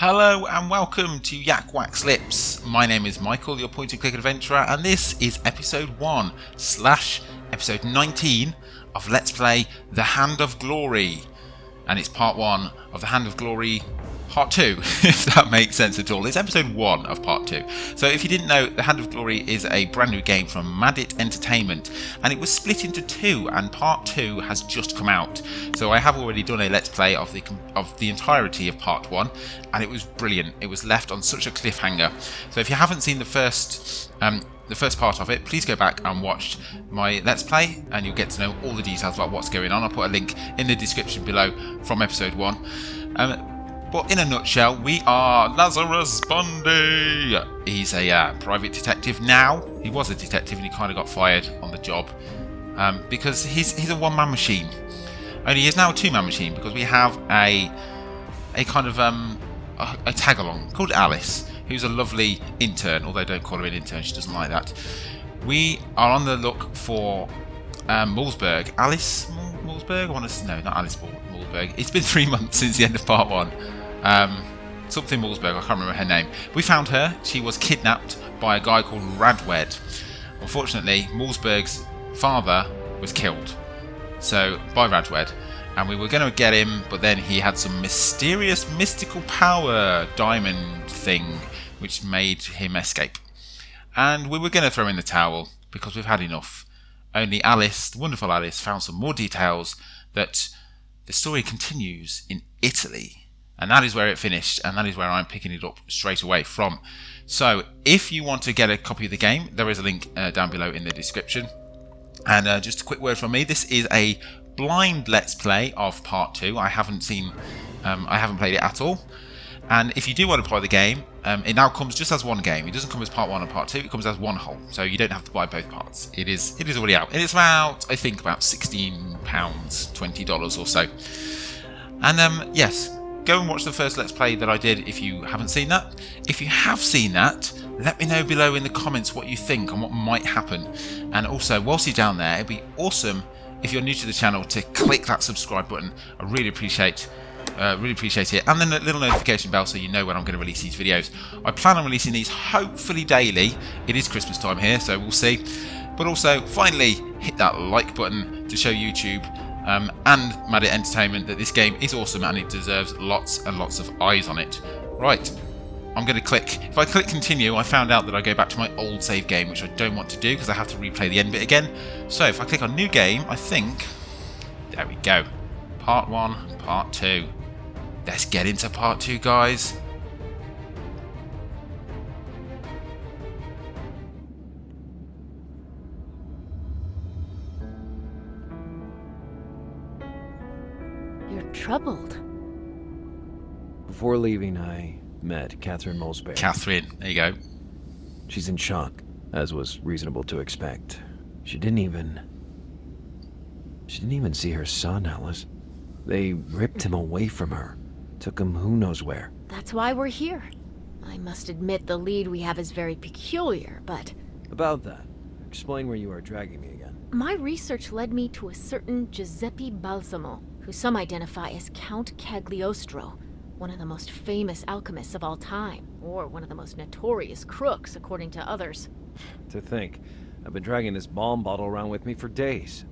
Hello and welcome to YakWaxLips. My name is Michael, your point-and-click adventurer, and this is episode 1 / episode 19 of Let's Play The Hand of Glory. And it's part 1 of The Hand of Glory part 2, if that makes sense at all. It's episode 1 of part 2. So if you didn't know, The Hand of Glory is a brand new game from Madit Entertainment, and it was split into 2, and part 2 has just come out. So I have already done a Let's Play of the entirety of part 1, and it was brilliant. It was left on such a cliffhanger. So if you haven't seen the first part of it, please go back and watch my Let's Play and you'll get to know all the details about what's going on. I'll put a link in the description below from episode 1. But in a nutshell, we are Lazarus Bundy. He's a private detective now. He was a detective and he kind of got fired on the job because he's a one-man machine. Only he is now a two-man machine because we have a kind of a tag-along called Alice, who's a lovely intern, although don't call her an intern, she doesn't like that. We are on the look for Malsberg. Alice Malsberg? No, not Alice Malsberg. It's been 3 months since the end of part 1. Something Malsberg, I can't remember her name. We found her. She was kidnapped by a guy called Radwed. Unfortunately, Malsberg's father was killed by Radwed. And we were going to get him, but then he had some mysterious mystical power diamond thing which made him escape. And we were going to throw in the towel because we've had enough. Only Alice, the wonderful Alice, found some more details that the story continues in Italy. And that is where it finished, and that is where I'm picking it up straight away from. So if you want to get a copy of the game, there is a link down below in the description. And just a quick word from me, this is a blind Let's Play of part 2. I haven't played it at all. And if you do want to play the game, it now comes just as one game. It doesn't come as part 1 and part 2, it comes as one whole. So you don't have to buy both parts. It is already out. And it's about, I think, about £16, $20 or so. And yes, go and watch the first Let's Play that I did if you haven't seen that. If you have seen that, let me know below in the comments what you think and what might happen. And also, whilst you're down there, it'd be awesome if you're new to the channel to click that subscribe button. I really appreciate it. And then the little notification bell so you know when I'm going to release these videos. I plan on releasing these hopefully daily. It is Christmas time here, so we'll see. But also, finally, hit that like button to show YouTube and Madit Entertainment that this game is awesome and it deserves lots and lots of eyes on it. Right, I'm going to click. If I click continue, I found out that I go back to my old save game, which I don't want to do because I have to replay the end bit again. So if I click on new game, I think, there we go. Part 1, part 2. Let's get into part 2, guys. You're troubled. Before leaving, I met Catherine Malsberg. Catherine, there you go. She's in shock, as was reasonable to expect. She didn't even see her son, Alice. They ripped him away from her. Took him who knows where. That's why we're here. I must admit the lead we have is very peculiar, but... About that, explain where you are dragging me again. My research led me to a certain Giuseppe Balsamo, who some identify as Count Cagliostro, one of the most famous alchemists of all time, or one of the most notorious crooks, according to others. To think, I've been dragging this bomb bottle around with me for days.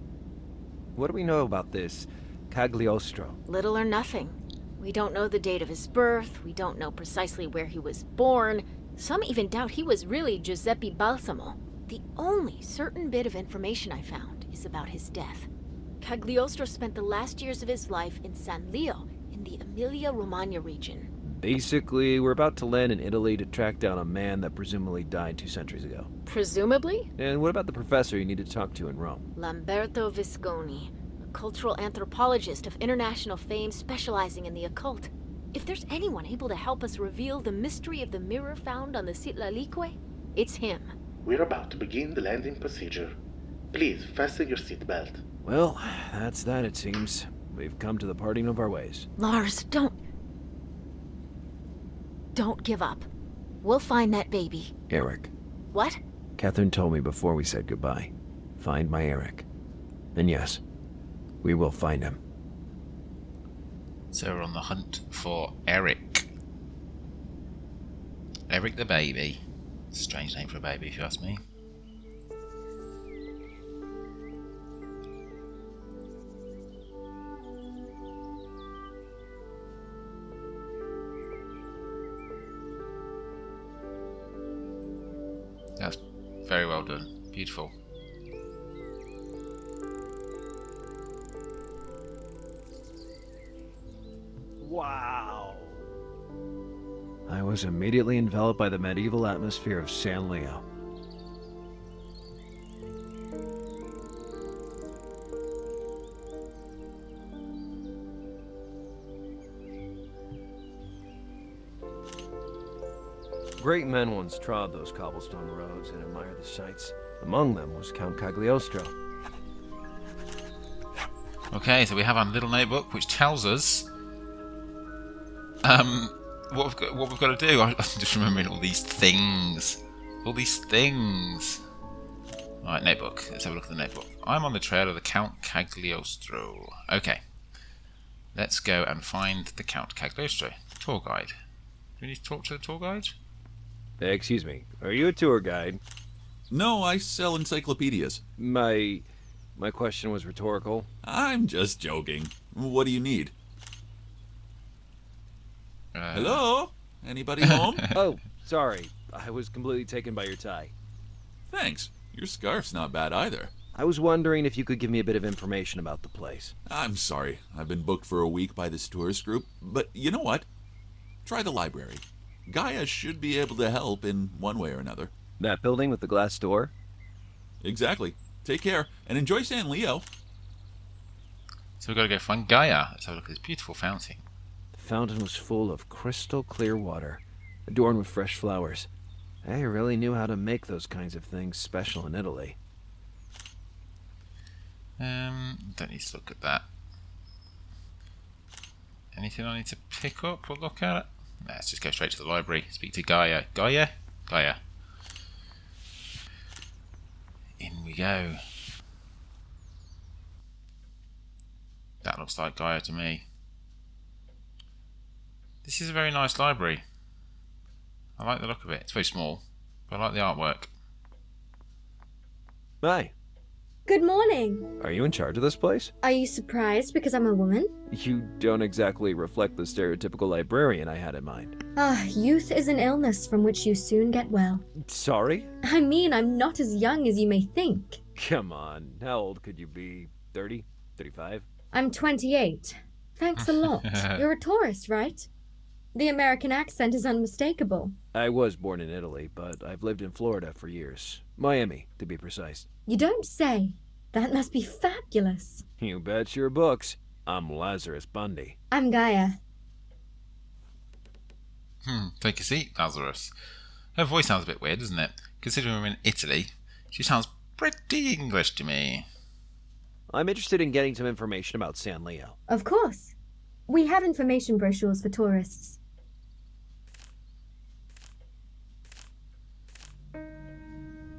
What do we know about this Cagliostro? Little or nothing. We don't know the date of his birth, we don't know precisely where he was born. Some even doubt he was really Giuseppe Balsamo. The only certain bit of information I found is about his death. Cagliostro spent the last years of his life in San Leo, in the Emilia-Romagna region. Basically, we're about to land in Italy to track down a man that presumably died 2 centuries ago. Presumably? And what about the professor you need to talk to in Rome? Lamberto Visconti, a cultural anthropologist of international fame specializing in the occult. If there's anyone able to help us reveal the mystery of the mirror found on the Sitla Lique, it's him. We're about to begin the landing procedure. Please fasten your seatbelt. Well, that's that it seems. We've come to the parting of our ways. Lars, don't give up. We'll find that baby. Eric. What? Catherine told me before we said goodbye. Find my Eric. And yes, we will find him. So we're on the hunt for Eric. Eric the baby. Strange name for a baby, if you ask me. That's very well done. Beautiful. Wow. I was immediately enveloped by the medieval atmosphere of San Leo. Great men once trod those cobblestone roads and admired the sights. Among them was Count Cagliostro. Okay, so we have our little notebook which tells us what we've got to do. I'm just remembering all these things. All these things. Alright, notebook. Let's have a look at the notebook. I'm on the trail of the Count Cagliostro. Okay. Let's go and find the Count Cagliostro. Tour guide. Do we need to talk to the tour guide? Excuse me, are you a tour guide? No, I sell encyclopedias. My question was rhetorical. I'm just joking. What do you need? Hello? Anybody home? Oh, sorry. I was completely taken by your tie. Thanks. Your scarf's not bad either. I was wondering if you could give me a bit of information about the place. I'm sorry. I've been booked for a week by this tourist group. But you know what? Try the library. Gaia should be able to help in one way or another. That building with the glass door? Exactly. Take care, and enjoy San Leo. So we've got to go find Gaia. Let's have a look at this beautiful fountain. The fountain was full of crystal clear water, adorned with fresh flowers. They really knew how to make those kinds of things special in Italy. Don't need to look at that. Anything I need to pick up or look at? Let's just go straight to the library. Speak to Gaia. Gaia? Gaia. In we go. That looks like Gaia to me. This is a very nice library. I like the look of it. It's very small, but I like the artwork. Hi, Good morning. are you in charge of this place? Are you surprised because I'm a woman? You don't exactly reflect the stereotypical librarian I had in mind. Youth is an illness from which you soon get well. Sorry? I mean, I'm not as young as you may think. Come on, how old could you be? 30? 35? I'm 28. Thanks a lot. You're a tourist, right? The American accent is unmistakable. I was born in Italy, but I've lived in Florida for years. Miami, to be precise. You don't say. That must be fabulous. You bet your books. I'm Lazarus Bundy. I'm Gaia. Take a seat, Lazarus. Her voice sounds a bit weird, doesn't it? Considering we're in Italy, she sounds pretty English to me. I'm interested in getting some information about San Leo. Of course. We have information brochures for tourists.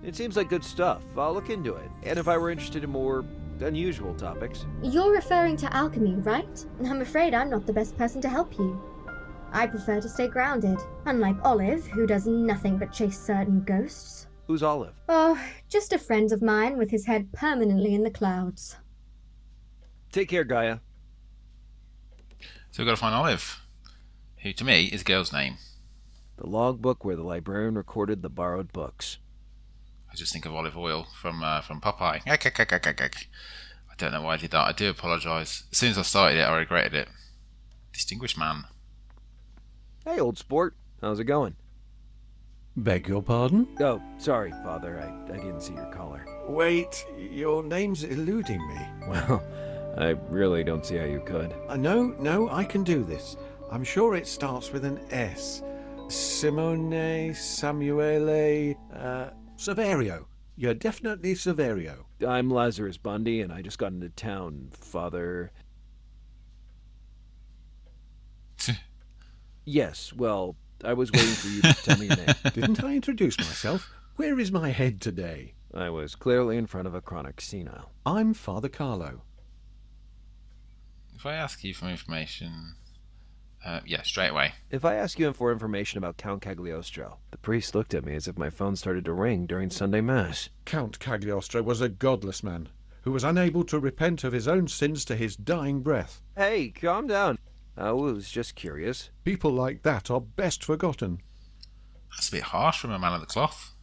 It seems like good stuff. I'll look into it. And if I were interested in more unusual topics. You're referring to alchemy, right? I'm afraid I'm not the best person to help you. I prefer to stay grounded, unlike Olive, who does nothing but chase certain ghosts. Who's Olive? Oh, just a friend of mine with his head permanently in the clouds. Take care, Gaia. So we've got to find Olive, who to me is a girl's name. The logbook where the librarian recorded the borrowed books. I just think of olive oil from Popeye. I don't know why I did that. I do apologise. As soon as I started it, I regretted it. Distinguished man. Hey, old sport. How's it going? Beg your pardon? Oh, sorry, Father. I didn't see your collar. Wait, your name's eluding me. Well, I really don't see how you could. No, I can do this. I'm sure it starts with an S. Simone, Samuele, Severio. You're definitely Severio. I'm Lazarus Bundy, and I just got into town, Father. Yes, well, I was waiting for you to tell me your name. Didn't I introduce myself? Where is my head today? I was clearly in front of a chronic senile. I'm Father Carlo. If I ask you for information Yeah, straight away. If I ask you for information about Count Cagliostro, the priest looked at me as if my phone started to ring during Sunday Mass. Count Cagliostro was a godless man who was unable to repent of his own sins to his dying breath. Hey, calm down. I was just curious. People like that are best forgotten. That's a bit harsh from a man of the cloth.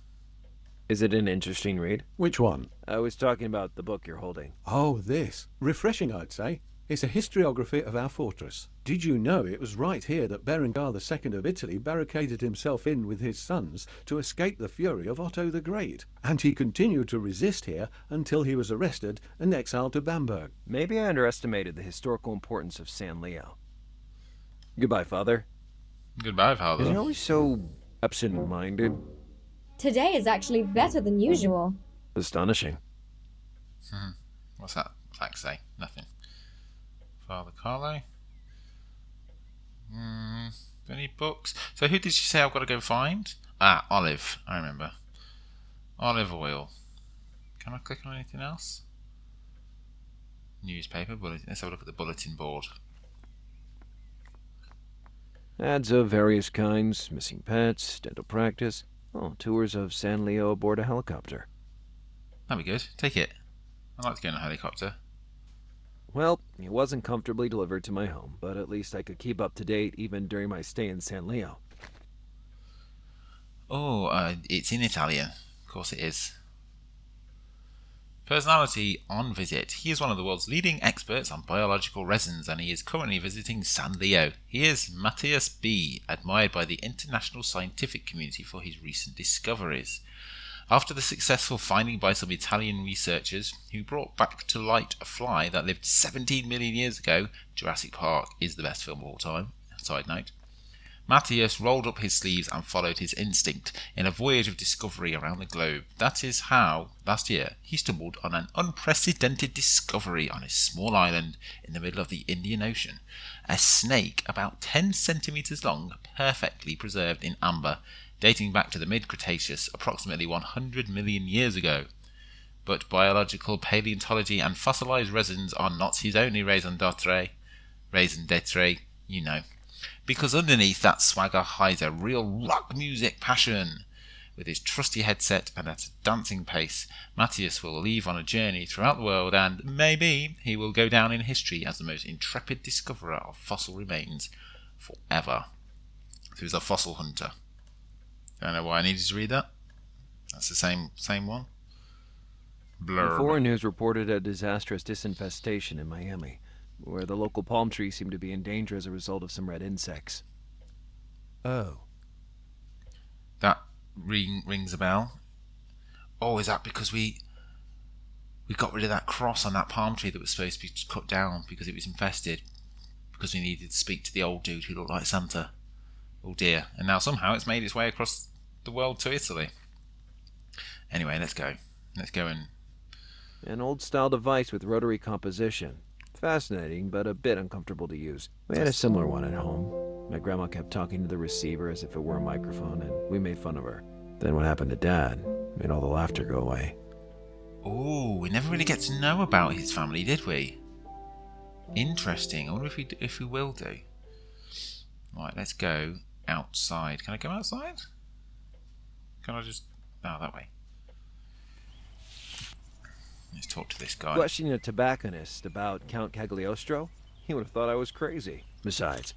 Is it an interesting read? Which one? I was talking about the book you're holding. Oh, this. Refreshing, I'd say. It's a historiography of our fortress. Did you know it was right here that Berengar II of Italy barricaded himself in with his sons to escape the fury of Otto the Great? And he continued to resist here until he was arrested and exiled to Bamberg. Maybe I underestimated the historical importance of San Leo. Goodbye, Father. Goodbye, Father. Is he always so absent-minded? Today is actually better than usual. Astonishing. What's that plaque say? Nothing. Father Carlo. Any books? So who did she say I've got to go find? Ah, Olive. I remember. Olive oil. Can I click on anything else? Newspaper. Bulletin. Let's have a look at the bulletin board. Ads of various kinds, missing pets, dental practice. Oh, tours of San Leo aboard a helicopter. That'd be good. Take it. I'd like to go in a helicopter. Well, it wasn't comfortably delivered to my home, but at least I could keep up to date even during my stay in San Leo. Oh, it's in Italian. Of course it is. Personality on visit. He is one of the world's leading experts on biological resins, and he is currently visiting San Leo. He is Matthias B., admired by the international scientific community for his recent discoveries. After the successful finding by some Italian researchers who brought back to light a fly that lived 17 million years ago, Jurassic Park is the best film of all time, side note, Matthias rolled up his sleeves and followed his instinct in a voyage of discovery around the globe. That is how, last year, he stumbled on an unprecedented discovery on a small island in the middle of the Indian Ocean. A snake about 10 centimetres long, perfectly preserved in amber, dating back to the mid-Cretaceous, approximately 100 million years ago. But biological paleontology and fossilized resins are not his only raison d'etre, you know. Because underneath that swagger hides a real rock music passion. With his trusty headset and at a dancing pace, Matthias will leave on a journey throughout the world, and maybe he will go down in history as the most intrepid discoverer of fossil remains forever. So he's a fossil hunter. Don't know why I needed to read that. That's the same one. Blurb. Foreign news reported a disastrous disinfestation in Miami, where the local palm trees seem to be in danger as a result of some red insects. Oh. That rings a bell. Oh, is that because we got rid of that cross on that palm tree that was supposed to be cut down because it was infested? Because we needed to speak to the old dude who looked like Santa. Oh dear. And now somehow it's made its way across the world to Italy. Anyway, let's go. Let's go and... An old-style device with rotary composition. Fascinating, but a bit uncomfortable to use. We had a similar one at home. My grandma kept talking to the receiver as if it were a microphone, and we made fun of her. Then what happened to Dad made all the laughter go away. Oh, we never really get to know about his family, did we? Interesting. I wonder if we will do. Right, let's go outside. Can I go outside? Can I just... Oh, that way. Let's talk to this guy. Questioning a tobacconist about Count Cagliostro? He would have thought I was crazy. Besides,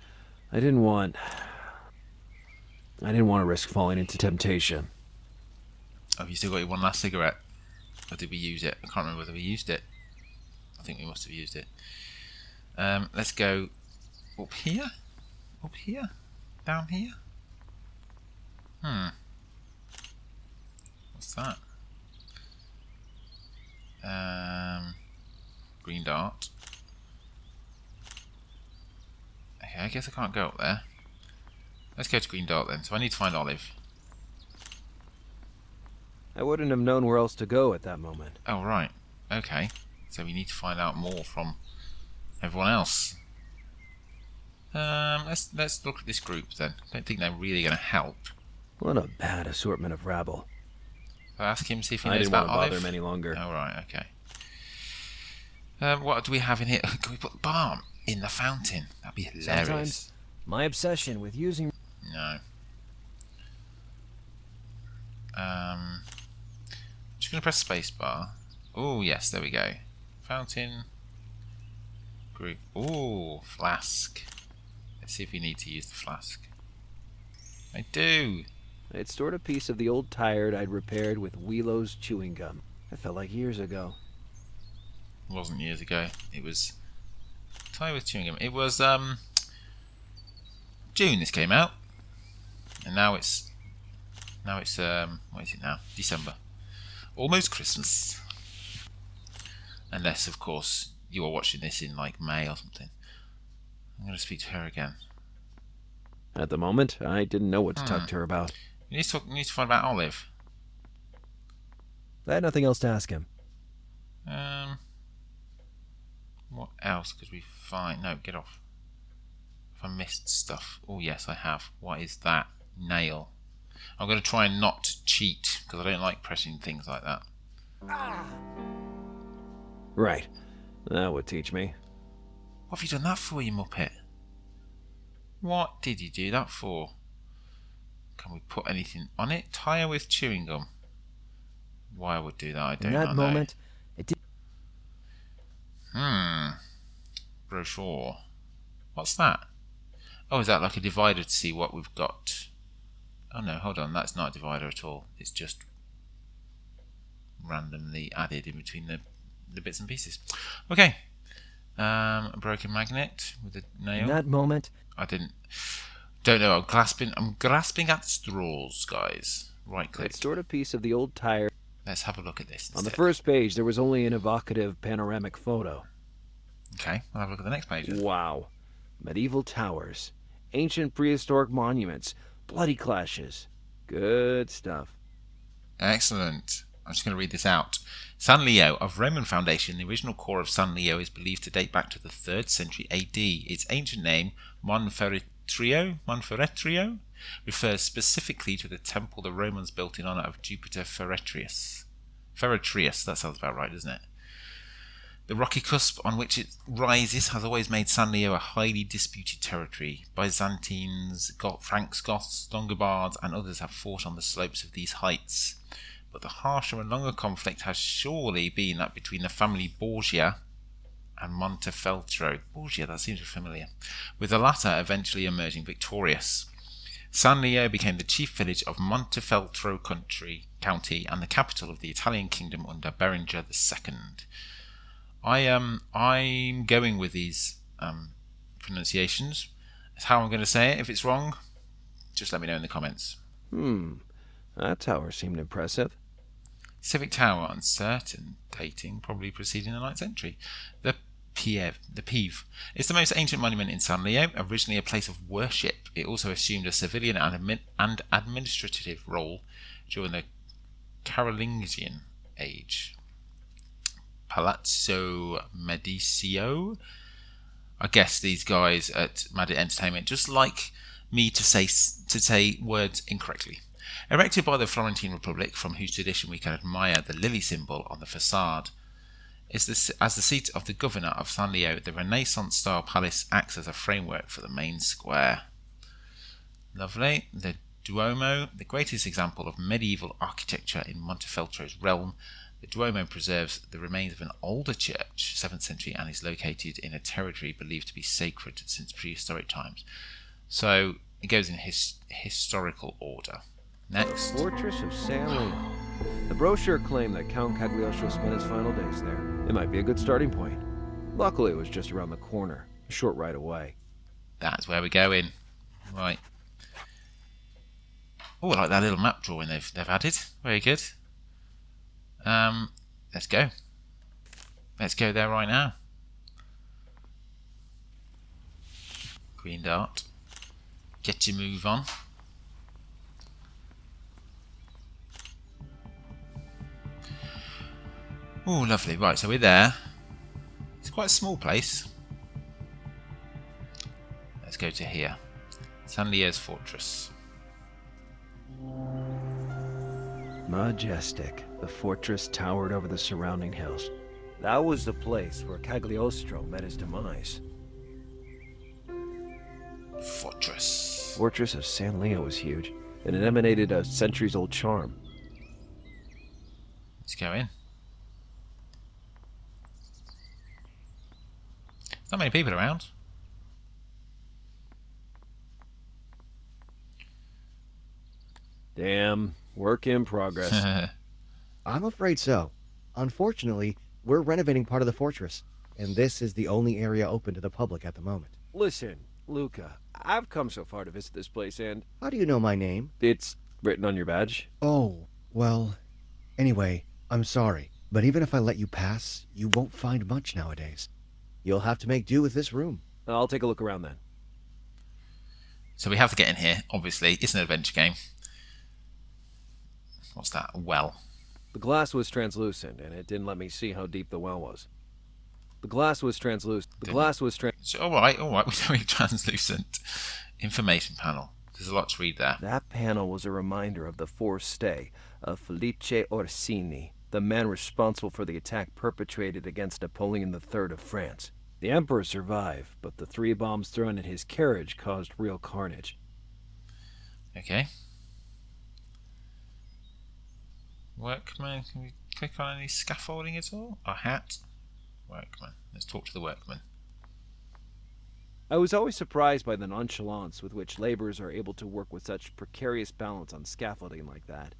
I didn't want to risk falling into temptation. Oh, have you still got your one last cigarette? Or did we use it? I can't remember whether we used it. I think we must have used it. Let's go up here? Up here? Down here? What's that? Green dart. Okay, I guess I can't go up there. Let's go to green dart then. So I need to find Olive. I wouldn't have known where else to go at that moment. Oh, right. Okay. So we need to find out more from everyone else. Let's look at this group then. I don't think they're really going to help. What a bad assortment of rabble. So ask him, see if he I knows didn't about want to bother Olive. him any longer. Oh, right, okay. What do we have in here? Can we put the balm in the fountain? That'd be hilarious. Sometimes My obsession with using... No. Just going to press spacebar. Oh, yes, there we go. Fountain. Group. Oh, flask. Let's see if we need to use the flask. I do. I'd stored a piece of the old tire I'd repaired with Welo's chewing gum. It felt like years ago. It wasn't years ago. It was... Tire with chewing gum. It was, June this came out. And now it's... what is it now? December. Almost Christmas. Unless, of course, you are watching this in, like, May or something. I'm going to speak to her again. At the moment, I didn't know what to talk to her about. You need to find out Olive. I had nothing else to ask him. What else could we find? No, get off. If I missed stuff. Oh, yes, I have. What is that? Nail. I'm going to try and not cheat, because I don't like pressing things like that. Right. That would teach me. What have you done that for, you muppet? What did you do that for? Can we put anything on it? Tire with chewing gum. Why I would do that, I don't know. In that moment, it did... Brochure. What's that? Oh, is that like a divider to see what we've got? Oh no, hold on, that's not a divider at all. It's just randomly added in between the bits and pieces. Okay. A broken magnet with a nail. In that moment... Don't know, I'm grasping at straws, guys. Right click. I'd stored a piece of the old tire... Let's have a look at this instead. On the first page, there was only an evocative panoramic photo. Okay, we'll have a look at the next page. Wow. Medieval towers. Ancient prehistoric monuments. Bloody clashes. Good stuff. Excellent. I'm just going to read this out. San Leo, of Roman foundation, the original core of San Leo is believed to date back to the 3rd century AD. Its ancient name, Monferretrio, refers specifically to the temple the Romans built in honor of Jupiter Feretrius. Feretrius, that sounds about right, doesn't it? The rocky cusp on which it rises has always made San Leo a highly disputed territory. Byzantines, Franks, Goths, Longobards, and others have fought on the slopes of these heights. But the harsher and longer conflict has surely been that between the family Borgia and Montefeltro. Borgia, that seems familiar. With the latter eventually emerging victorious. San Leo became the chief village of Montefeltro County and the capital of the Italian kingdom under Berenger II. I'm going with these pronunciations. That's how I'm going to say it. If it's wrong, just let me know in the comments. That tower seemed impressive. Civic tower, uncertain, dating, probably preceding the 9th century. The Pieve. It's the most ancient monument in San Leo, originally a place of worship. It also assumed a civilian and administrative role during the Carolingian age. Palazzo Medicio. I guess these guys at Madit Entertainment just like me to say words incorrectly. Erected by the Florentine Republic, from whose tradition we can admire the lily symbol on the facade, as the seat of the governor of San Leo, the Renaissance-style palace acts as a framework for the main square. Lovely. The Duomo, the greatest example of medieval architecture in Montefeltro's realm. The Duomo preserves the remains of an older church, 7th century, and is located in a territory believed to be sacred since prehistoric times. So it goes in historical order. Next. The Fortress of San Leo. The brochure claimed that Count Cagliostro spent his final days there. It might be a good starting point. Luckily, it was just around the corner, a short ride away. That's where we're going. Right. Oh, I like that little map drawing they've added. Very good. Let's go. Let's go there right now. Green dart. Get your move on. Oh, lovely. Right, so we're there. It's quite a small place. Let's go to here. San Leo's Fortress. Majestic. The fortress towered over the surrounding hills. That was the place where Cagliostro met his demise. Fortress. Fortress of San Leo was huge, and it emanated a centuries-old charm. Let's go in. There's not many people around. Damn, work in progress. I'm afraid so. Unfortunately, we're renovating part of the fortress, and this is the only area open to the public at the moment. Listen, Luca, I've come so far to visit this place, and How do you know my name? it's written on your badge. Oh, well, anyway, I'm sorry, but even if I let you pass, you won't find much nowadays. You'll have to make do with this room. I'll take a look around then. So we have to get in here, obviously. It's an adventure game. What's that? A well. The glass was translucent, and it didn't let me see how deep the well was. The glass was translucent. So, alright, we don't need translucent. Information panel. There's a lot to read there. That panel was a reminder of the forced stay of Felice Orsini, the man responsible for the attack perpetrated against Napoleon III of France. The Emperor survived, but the 3 bombs thrown at his carriage caused real carnage. Okay. Workman. Can we click on any scaffolding at all? A hat? Workman. Let's talk to the workman. I was always surprised by the nonchalance with which laborers are able to work with such precarious balance on scaffolding like that.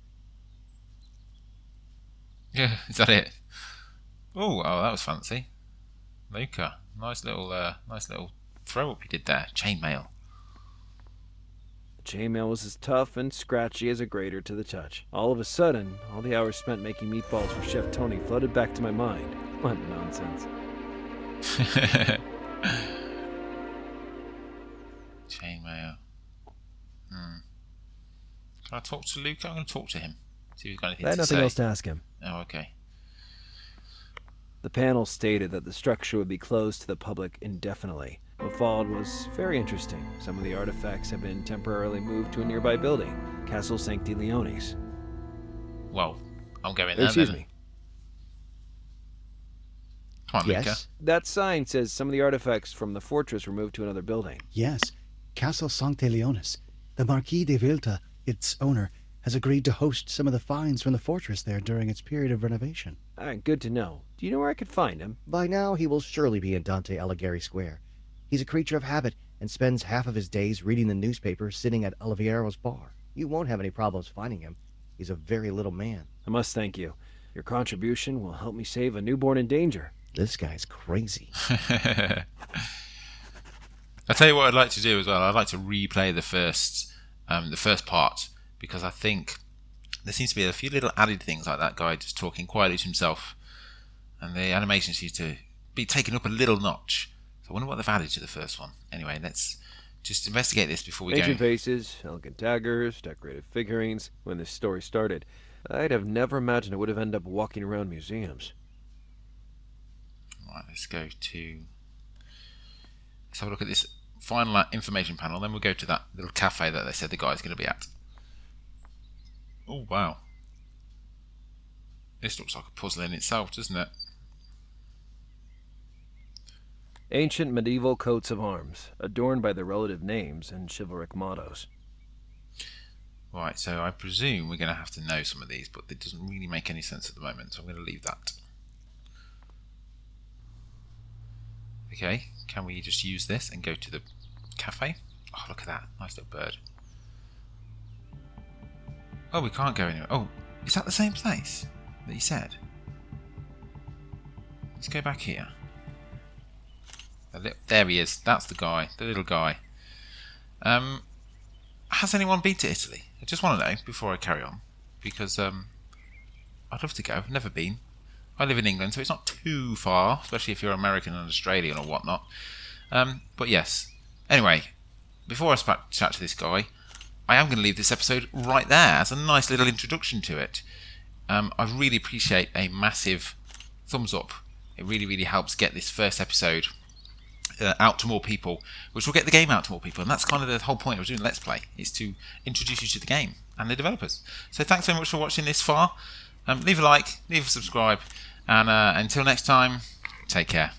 Yeah, is that it? Oh, that was fancy. Luca, nice little throw up you did there. Chainmail. The chainmail was as tough and scratchy as a grater to the touch. All of a sudden, all the hours spent making meatballs for Chef Tony flooded back to my mind. What nonsense. Chainmail. Can I talk to Luca? I'm going to talk to him. See if he's got anything I had to nothing say. else to ask him. Oh, okay. The panel stated that the structure would be closed to the public indefinitely. What followed was very interesting. Some of the artifacts have been temporarily moved to a nearby building, Castle Sancti Leonis. Well, I'm going there. Excuse then. me. Come on, Luca. Yes? That sign says some of the artifacts from the fortress were moved to another building. Yes, Castle Sancte Leonis. The Marquis de Vilta, its owner, has agreed to host some of the finds from the fortress there during its period of renovation. Good to know. Do you know where I could find him? By now, he will surely be in Dante Alighieri Square. He's a creature of habit and spends half of his days reading the newspaper sitting at Oliviero's bar. You won't have any problems finding him. He's a very little man. I must thank you. Your contribution will help me save a newborn in danger. This guy's crazy. I'll tell you what I'd like to do as well. I'd like to replay the first part, because I think there seems to be a few little added things like that guy just talking quietly to himself, and the animation seems to be taken up a little notch. So I wonder what they've added to the first one. Anyway, let's just investigate this before we go. Ancient faces, elegant daggers, decorated figurines. When this story started, I'd have never imagined it would have ended up walking around museums. Right, let's have a look at this final information panel, then we'll go to that little cafe that they said the guy's going to be at. Oh, wow. This looks like a puzzle in itself, doesn't it? Ancient medieval coats of arms, adorned by their relative names and chivalric mottos. Right, so I presume we're going to have to know some of these, but it doesn't really make any sense at the moment, so I'm going to leave that. Okay, can we just use this and go to the cafe? Oh, look at that. Nice little bird. Oh, we can't go anywhere. Oh, is that the same place that you said? Let's go back here. There he is. That's the guy. The little guy. Has anyone been to Italy? I just want to know before I carry on. Because I'd love to go. I've never been. I live in England, so it's not too far, especially if you're American and Australian or whatnot. But yes. Anyway, before I chat to this guy, I am going to leave this episode right there as a nice little introduction to it. I really appreciate a massive thumbs up. It really, really helps get this first episode out to more people, which will get the game out to more people. And that's kind of the whole point of doing Let's Play, is to introduce you to the game and the developers. So thanks very much for watching this far. Leave a like, leave a subscribe, and until next time, take care.